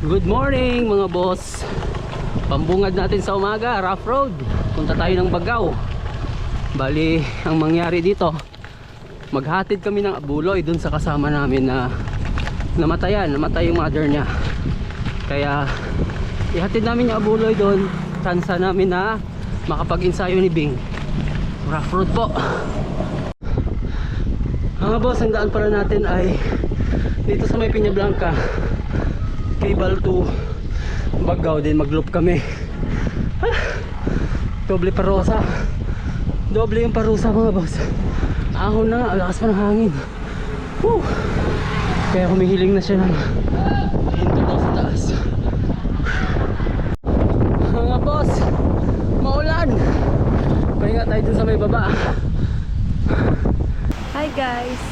Good morning mga boss. Pambungad natin sa umaga, rough road. Punta tayo ng Bagao. Bali, ang mangyari dito, maghatid kami ng abuloy dun sa kasama namin na namatay yung mother niya. Kaya ihatid namin yung abuloy dun. Tansa namin na makapag-ensayo ni Bing. Rough road po. Mga boss, ang daan pala natin ay dito sa may Piña Blanca. Cable to Bagao din, mag-loop kami. Doble parusa. Doble yung parusa mga boss. Ahon na, lakas pa ng hangin. Woo! Kaya humihiling na siya ng hinto daw sa taas. Mga boss, maulan. Pahinga tayo dun sa may baba. Hi guys,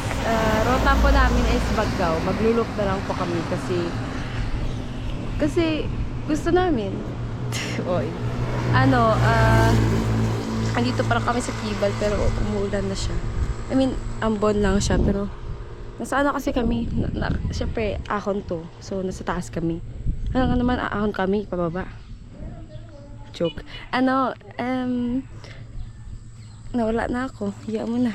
rota po namin is Bagao. Maglulok na lang po kami kasi gusto namin. Oy. Andito para kami sa Kibal pero umuulan na siya. I mean, ambon lang siya pero nasaan na kasi kami? Siyempre, ahon to. So, nasa taas kami. Ano nga naman, ahon kami, pababa. Joke. Nawala na ako. Hiya mo na.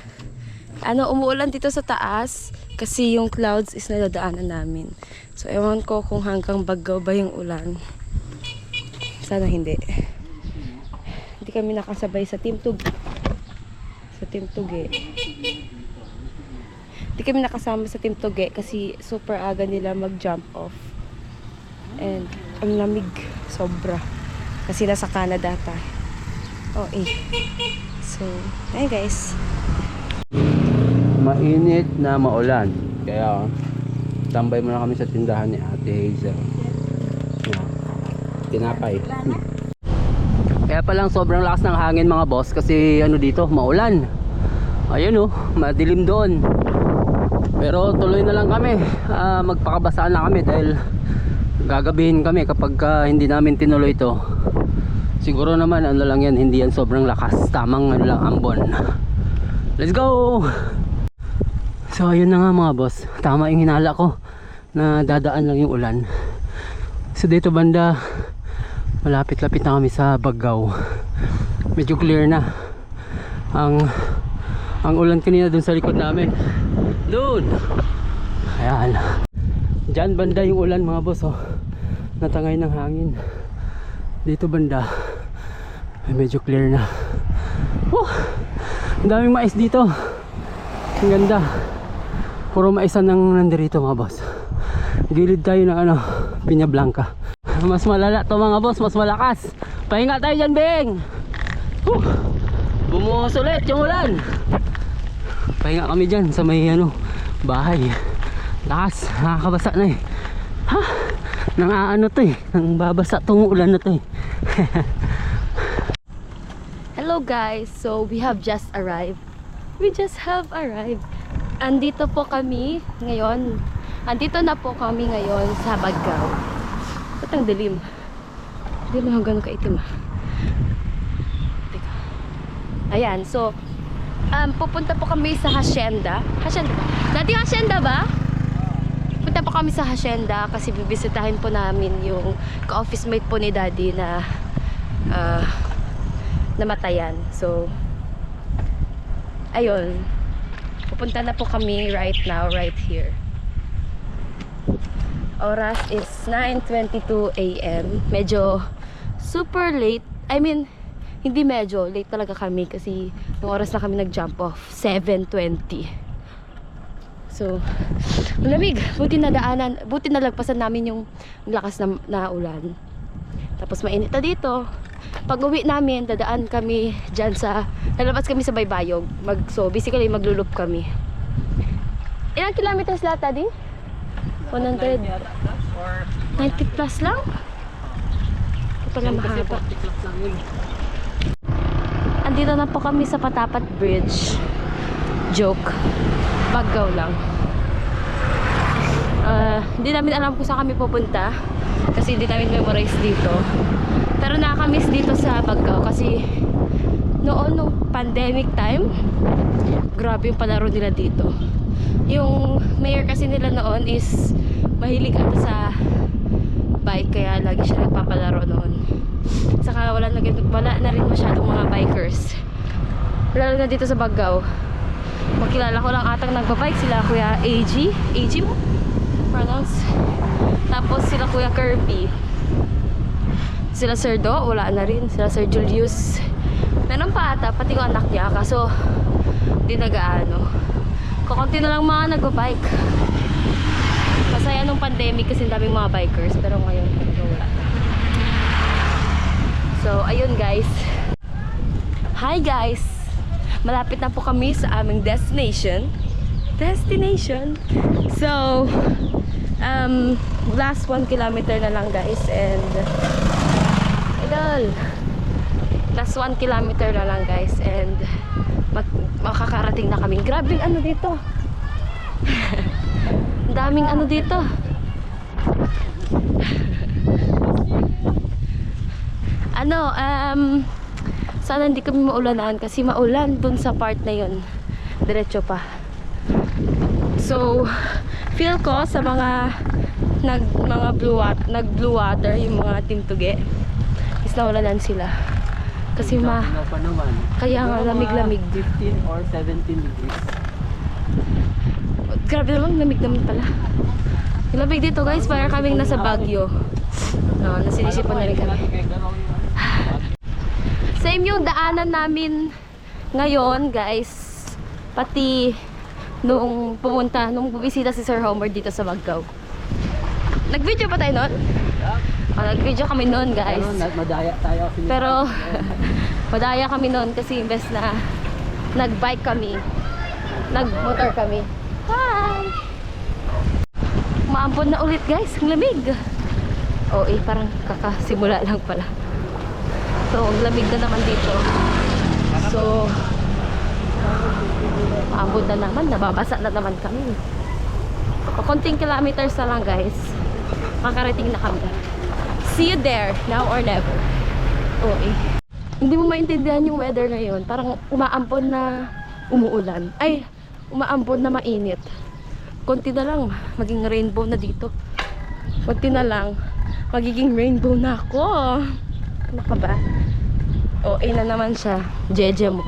Umuulan dito sa taas kasi yung clouds is nadadaanan namin. So, ewan ko kung hanggang Bagao ba yung ulan. Sana hindi. Hindi kami nakasabay sa Team Tugi. Hindi kami nakasama sa Team Tugi kasi super aga nila mag-jump off. And ang lamig. Sobra. Kasi nasa Canada tayo. So, ayun guys. Mainit na maulan. Kaya tambay muna kami sa tindahan ni Ate Hazel. Tinapay. Kaya palang sobrang lakas ng hangin mga boss kasi dito maulan. Ayun madilim doon. Pero tuloy na lang kami. Magpakabasaan na kami dahil gagabihin kami kapag hindi namin tinuloy ito. Siguro naman lang yan, hindi yan sobrang lakas. Tamang lang ambon. Let's go! So ayun na nga mga boss. Tama yung hinala ko na dadaan lang yung ulan. So dito banda malapit-lapit na kami sa Bagao. Medyo clear na. Ang ulan kanina dun sa likod namin. Doon. Ayan. Diyan banda yung ulan mga boss natangay ng hangin. Dito banda medyo clear na. Ang daming mais dito. Ang ganda. Puro maisan nang nandirito mga boss. Gilid tayo ng Piña Blanca. Mas malala to mga boss, mas malakas. Pahinga tayo dyan, Beng. Bumuhos ulit yung ulan. Pahinga kami dyan sa may bahay. Lakas, nakakabasa na to nang babasa tong ulan na to Hello guys, so we have just arrived. Andito po kami ngayon. Andito na po kami ngayon sa Bagao. Ba't ang dilim? Hindi mo hanggang kaitim Teka. Ayan, so pupunta po kami sa Hacienda. Hacienda ba? Dati Hacienda ba? Punta po kami sa Hacienda kasi bibisitahin po namin yung ka-office mate po ni Daddy na namatayan. So ayun, pupunta na po kami right now, right here. Oras is 9:22 AM. Medyo super late. I mean, hindi medyo late talaga kami kasi yung oras na kami nag-jump off 7:20. So, malamig. Buti nalagpasan namin yung lakas na ulan. Tapos mainit na dito. Pag uwi namin, dadaan kami dyan lalabas kami sa Baybayog. So basically maglulup kami. Ilang kilometers lahat, Daddy? 100? 90 plus lang? Ito pala mahaba. Andito na po kami sa Patapat Bridge. Joke. Bagao lang. Hindi namin alam kung saan kami pupunta kasi hindi namin memorize dito. Pero nakakamiss dito sa Bagao kasi noong pandemic time, grabe yung palaro nila dito. Yung mayor kasi nila noon is mahilig ata sa nagbabike kaya lagi siya nagpapalaro noon. Saka wala na rin masyadong mga bikers. Lalo na dito sa Baggao. Makilala ko lang atang nagbabike sila Kuya AG. AG mo? Pronounce. Tapos sila Kuya Kirby. Sila Sir Do, wala na rin. Sila Sir Julius. Meron pa ata, pati ko anak niya. Kaso, di nagaano. Kukunti na lang mga nagbabike. Masaya nung pandemic kasi daming mga bikers. Pero ngayon, wala. So, ayun guys. Hi guys! Malapit na po kami sa aming destination. So, last 1 kilometer na lang guys. And, idol! Last 1 kilometer na lang guys. And, makakarating na kami. Grabe ano dito. Daming ano dito. Sana hindi kami maulanan kasi maulan dun sa part na yun. Diretso pa. So, feel ko sa mga nag-blue water, yung mga Team Tuge, is naulanan sila. Kasi kaya nga lamig-lamig. 15 or 17 degrees. Grabe naman, lamig naman pala. Yung lamig dito guys, para kaming nasa Baguio. No, nasinisipan na rin kami. Same yung daanan namin ngayon guys. Pati nung bubisita si Sir Homer dito sa Baggao. Nag-video pa tayo noon? Nag-video kami noon guys. Madaya tayo. Pero madaya kami noon kasi imbes na nag-bike kami, nag-motor kami. Hi! Maambon na ulit guys, ang lamig. Parang kakasimula lang pala. So, ang lamig na naman dito. So, maambon na naman, nababasa na naman kami. Konting kilometers na lang guys, makarating na kami. See you there, now or never. Hindi mo maintindihan yung weather ngayon. Parang umaampon na umuulan. Ay, umaampon na mainit. Konti na lang, maging rainbow na dito. Konti na lang, magiging rainbow na ako. Ano ka ba? Na naman siya. Jeje mo.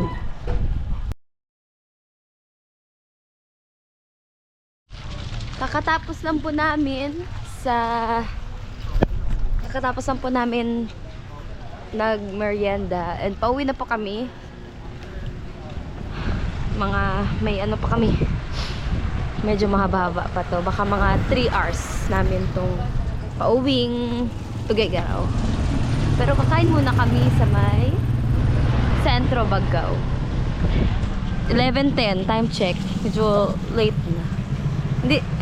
Kakatapos lang po namin nag-merienda and pauwi na po kami. May ano pa kami. Medyo mahaba-haba pa to. Baka mga 3 hours namin tong pauwing Tuguegarao. Pero kakain muna kami sa may Sentro Baggao. 11:10 time check. Medyo late na.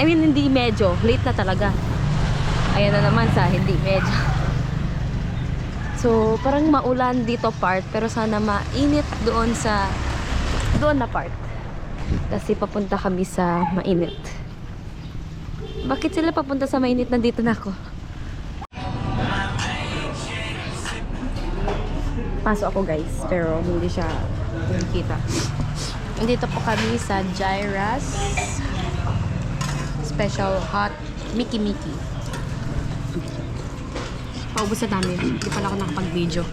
Hindi medyo. Late na talaga. Ayan na naman sa hindi medyo. So, parang maulan dito part. Pero sana mainit doon na part. Kasi papunta kami sa mainit. Bakit sila papunta sa mainit? Nandito na ako. Pasok ako guys. Pero hindi siya kita. Nandito po kami sa Jaira's Special Hot Mickey Mickey. Paubos na namin. Hindi pala ako nakapag-video.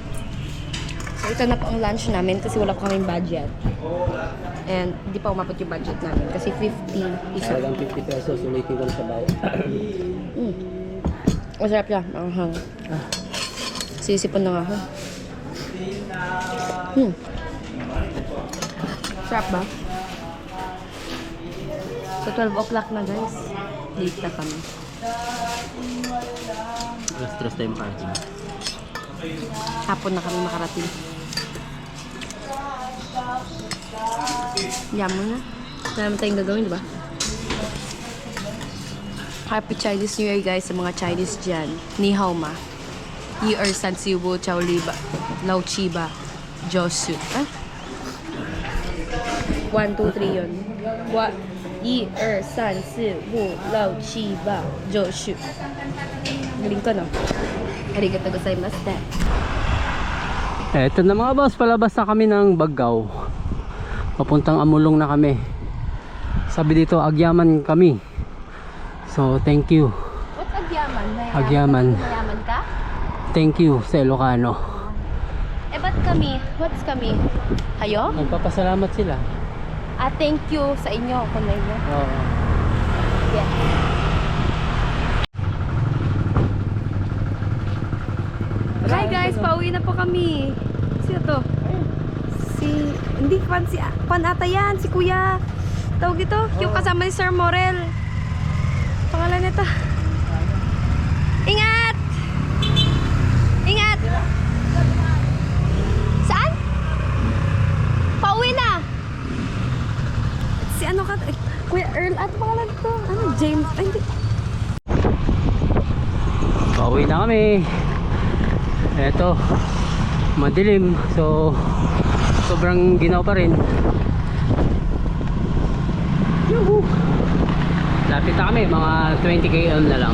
So, ito na po ang lunch namin kasi wala pa kaming budget. And hindi pa umabot yung budget namin kasi 50 isa. Talagang 50 pesos ulitin ko sa bahay. Masarap siya. Sisipon na nga ako. Sarap ba? So 12 o'clock na guys. Late na kami. Stress time party. Hapon na kami makarating. Yaman na. Wala naman tayong gagawin, diba? Happy Chinese New Year guys sa mga Chinese dyan. Ni hao ma. Yi er san si wu chao li ba. Lao chi ba. Josu. 1, 2, 3 yun. Yi er san si wu lao chi ba. Josu. Galing ko no? Arigatou gozaimashita. Eto na mga boss, palabas na kami ng Baggao. Papuntang Amulong na kami. Sabi dito, Agyaman kami. So, thank you. What Agyaman? Agyaman. Mayaman thank you sa Ilocano. Eh, ba't kami? What's kami? Kayo? Nagpapasalamat sila. Thank you sa inyo. Kung na inyo. Oo. Yeah. Hi guys, pauwi na po kami. Sino to? Hindi, Pan ata yan, si Kuya. Tawag ito, yung kasama ni Sir Morel. Pangalan nito. Ingat! Ingat! Saan? Pauwi na! Si ano ka? Kuya Earl, at pangalan nito? Ano, James? Ay, hindi. Pauwi na kami. Eto, madilim. So, sobrang ginaw pa rin. Yuhu! Lapit na kami, mga 20 km na lang.